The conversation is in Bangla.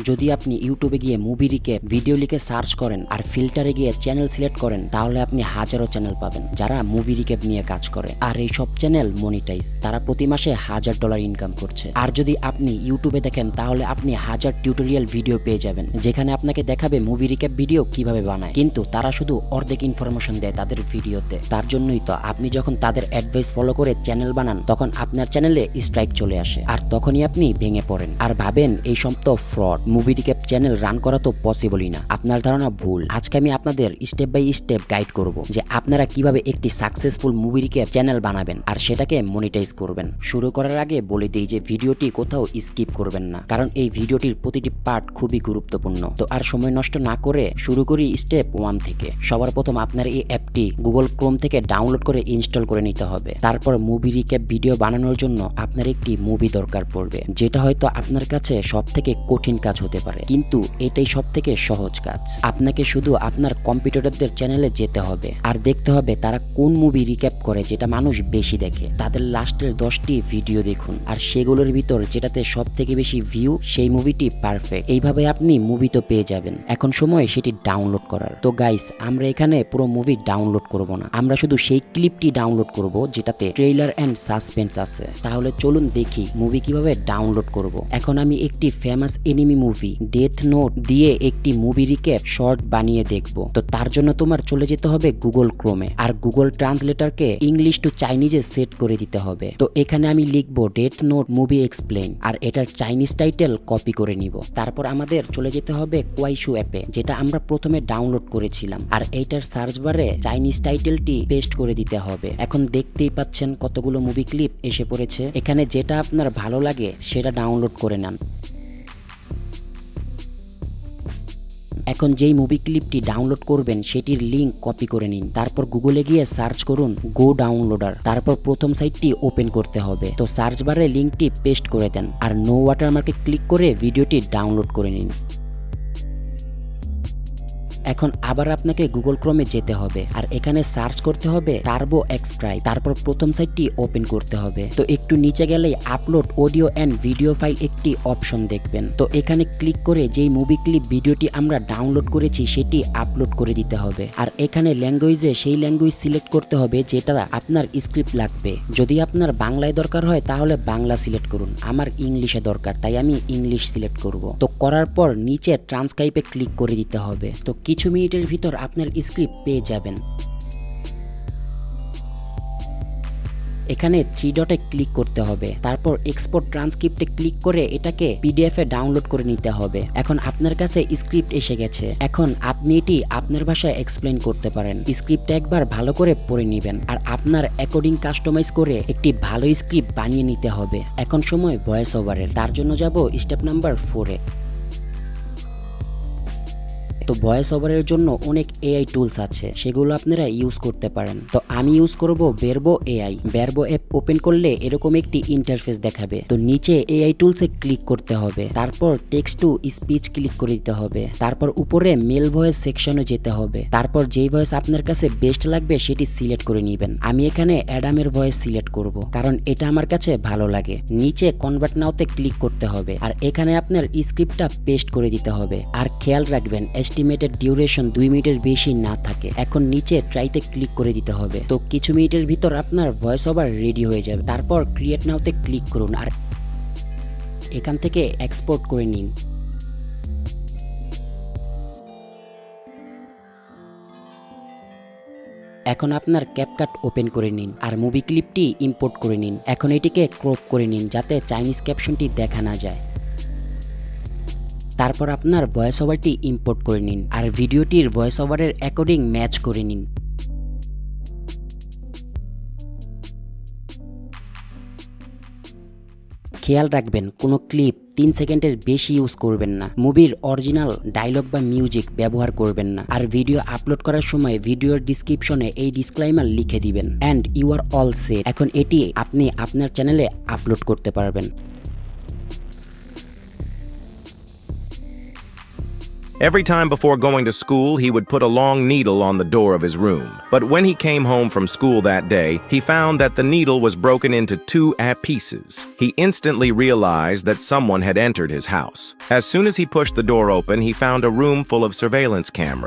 যদি আপনি ইউটিউবে গিয়ে মুভি রিক্যাপ ভিডিও লিখে সার্চ করেন আর ফিল্টারে গিয়ে চ্যানেল সিলেক্ট করেন, তাহলে আপনি হাজারো চ্যানেল পাবেন যারা মুভি রিক্যাপ নিয়ে কাজ করে। আর এই সব চ্যানেল মনিটাইজ, তারা প্রতি মাসে $1000 ইনকাম করছে। আর যদি আপনি ইউটিউবে দেখেন, তাহলে আপনি 1000 টিউটোরিয়াল ভিডিও পেয়ে যাবেন, যেখানে আপনাকে দেখাবে মুভি রিক্যাপ ভিডিও কিভাবে বানায়। কিন্তু তারা শুধু অর্ধেক ইনফরমেশন দেয় তাদের ভিডিওতে। তার জন্যই তো আপনি যখন তাদের অ্যাডভাইস ফলো করে চ্যানেল বানান, তখন আপনার চ্যানেলে স্ট্রাইক চলে আসে, আর তখনই আপনি ভেঙে পড়েন আর ভাবেন এই সব তো fraud, movie recap channel run করা তো পসিবলই না। আপনার ধারণা ভুল। আজকে আমি আপনাদের স্টেপ বাই স্টেপ গাইড করব যে আপনারা কিভাবে একটি সাকসেসফুল মুভি রিক্যাপ চ্যানেল বানাবেন আর সেটাকে মনিটাইজ করবেন। শুরু করার আগে বলে দিই যে ভিডিওটি কোথাও স্কিপ করবেন না, কারণ এই ভিডিওটির প্রতিটি পার্ট খুবই গুরুত্বপূর্ণ। তো আর সময় নষ্ট না করে শুরু করি স্টেপ 1 থেকে। সবার প্রথম আপনার এই অ্যাপটি গুগল ক্রোম থেকে ডাউনলোড করে ইনস্টল করে নিতে হবে। তারপর মুভি রিক্যাপ ভিডিও বানানোর জন্য আপনার একটি মুভি দরকার পড়বে, যেটা হয়তো আপনার কাছে সব থেকে কঠিন কাজ হতে পারে, কিন্তু এটাই সব থেকে সহজ কাজ। আপনাকে শুধু আপনার কম্পিটিটরদের চ্যানেলে যেতে হবে আর দেখতে হবে তারা কোন মুভি রিক্যাপ করে যেটা মানুষ বেশি দেখে। তাদের লাস্টের 10টি ভিডিও দেখুন, আর সেগুলোর ভিতর যেটাতে সব থেকে বেশি ভিউ, সেই মুভিটি পারফেক্ট। এইভাবে আপনি মুভি তো পেয়ে যাবেন। এখন সময় সেটি ডাউনলোড করার। তো গাইস, আমরা এখানে পুরো মুভি ডাউনলোড করব না, আমরা শুধু সেই ক্লিপটি ডাউনলোড করব যেটাতে ট্রেইলার এন্ড সাসপেন্স আছে। তাহলে চলুন দেখি মুভি কিভাবে ডাউনলোড করব। এখন আমি একটি famous anime movie death note দিয়ে একটি মুভি রিক্যাপ শর্ট বানিয়ে দেখব। তো তার জন্য তোমার চলে যেতে হবে গুগল ক্রোমে, আর গুগল ট্রান্সলেটরকে ইংলিশ টু চাইনিজে সেট করে দিতে হবে। তো এখানে আমি লিখবো ডেথ নোট মুভি এক্সপ্লেইন, আর এটার চাইনিজ টাইটেল কপি করে নিব। তারপর আমাদের চলে যেতে হবে কোয়াইশু অ্যাপে, যেটা আমরা প্রথমে ডাউনলোড করেছিলাম, আর এইটার সার্চ বারে চাইনিজ টাইটেলটি পেস্ট করে দিতে হবে। এখন দেখতেই পাচ্ছেন কতগুলো মুভি ক্লিপ এসে পড়েছে। এখানে যেটা আপনার ভালো লাগে সেটা ডাউনলোড করে নেন। এখন যেই মুভি ক্লিপটি ডাউনলোড করবেন সেটির লিংক কপি করে নিন। তারপর গুগলে গিয়ে সার্চ করুন গো ডাউনলোডার। তারপর প্রথম সাইটটি ওপেন করতে হবে। তো সার্চ বারে লিংকটি পেস্ট করে দেন, আর নো ওয়াটারমার্কে ক্লিক করে ভিডিওটি ডাউনলোড করে নিন। এখন আবার আপনাকে গুগল ক্রোমে যেতে হবে, আর এখানে সার্চ করতে হবে টার্বো এক্সক্রাইব। তারপর প্রথম সাইটটি ওপেন করতে হবে। তো একটু নিচে গেলেই upload audio and video file একটি অপশন দেখবেন। তো এখানে ক্লিক করে যেই মুভি ক্লিপ ভিডিওটি আমরা ডাউনলোড করেছি সেটি আপলোড করে দিতে হবে। আর এখানে ল্যাঙ্গুয়েজে সেই ল্যাঙ্গুয়েজ সিলেক্ট করতে হবে যেটা আপনার স্ক্রিপ্ট লাগবে। যদি আপনার বাংলায় দরকার হয় তাহলে বাংলা সিলেক্ট করুন, আমার ইংলিশে দরকার তাই আমি ইংলিশ সিলেক্ট করব। তো করার পর নিচে ট্রান্সক্রাইবে ক্লিক করে দিতে হবে। তো কিছু মিনিটের ভিতর আপনার স্ক্রিপ্ট পেয়ে যাবেন। এখানে 3 ডটে ক্লিক করতে হবে, তারপর এক্সপোর্ট ট্রান্সক্রিপ্টে ক্লিক করে এটাকে পিডিএফ এ ডাউনলোড করে নিতে হবে। এখন আপনার কাছে স্ক্রিপ্ট এসে গেছে। এখন আপনি এটি আপনার ভাষায় এক্সপ্লেইন করতে পারেন। স্ক্রিপ্টটা একবার ভালো করে পড়ে নেবেন, আর আপনার অ্যাকর্ডিং কাস্টমাইজ করে একটি ভালো স্ক্রিপ্ট বানিয়ে নিতে হবে। এখন সময় ভয়েস ওভারের। তার জন্য যাব স্টেপ নাম্বার 4 এ। তো ভয়েস ওভারের জন্য অনেক এআই টুলস আছে, সেগুলো আপনারা ইউজ করতে পারেন। তো আমি ইউজ করব বেরবো এআই। বেরবো অ্যাপ ওপেন করলে এরকম একটি ইন্টারফেস দেখাবে। তো নিচে এআই টুলসে ক্লিক করতে হবে, তারপর টেক্সট টু স্পিচ ক্লিক করে দিতে হবে, তারপর উপরে মেল ভয়েস সেকশনে যেতে হবে। তারপর যেই ভয়েস আপনার কাছে বেস্ট লাগবে সেটি সিলেক্ট করে নেবেন। আমি এখানে অ্যাডামের ভয়েস সিলেক্ট করব, কারণ এটা আমার কাছে ভালো লাগে। নিচে কনভার্ট নাওতে ক্লিক করতে হবে, আর এখানে আপনার স্ক্রিপ্টটা পেস্ট করে দিতে হবে। আর খেয়াল রাখবেন এস্টিমেটেড ডিউরেশন 2 মিনিটের বেশি না থাকে। এখন নিচে ট্রাইতে ক্লিক করে দিতে হবে। তো কিছু মিনিটের ভিতর আপনার ভয়েস ওভার রেডি হয়ে যাবে। তারপর ক্রিয়েট নাওতে ক্লিক করুন, আর এখান থেকে এক্সপোর্ট করে নিন। এখন আপনার ক্যাপকাট ওপেন করে নিন, আর মুভি ক্লিপটি ইম্পোর্ট করে নিন। এখন এটিকে ক্রপ করে নিন যাতে চাইনিজ ক্যাপশনটি দেখা না যায়। তারপর আপনার ভয়েস ওভারটি ইম্পোর্ট করে নিন, আর ভিডিওটির ভয়েস ওভারের অ্যাকর্ডিং ম্যাচ করে নিন। খেয়াল রাখবেন কোনো ক্লিপ 3 সেকেন্ডের বেশি ইউজ করবেন না। মুভির অরিজিনাল ডায়লগ বা মিউজিক ব্যবহার করবেন না। আর ভিডিও আপলোড করার সময় ভিডিওর ডিসক্রিপশনে এই ডিসক্লেইমার লিখে দিবেন। And you are all set. এখন এটি আপনি আপনার চ্যানেলে আপলোড করতে পারবেন। Every time before going to school, he would put a long needle on the door of his room. But when he came home from school that day, he found that the needle was broken into 2 pieces. He instantly realized that someone had entered his house. As soon as he pushed the door open, he found a room full of surveillance cameras.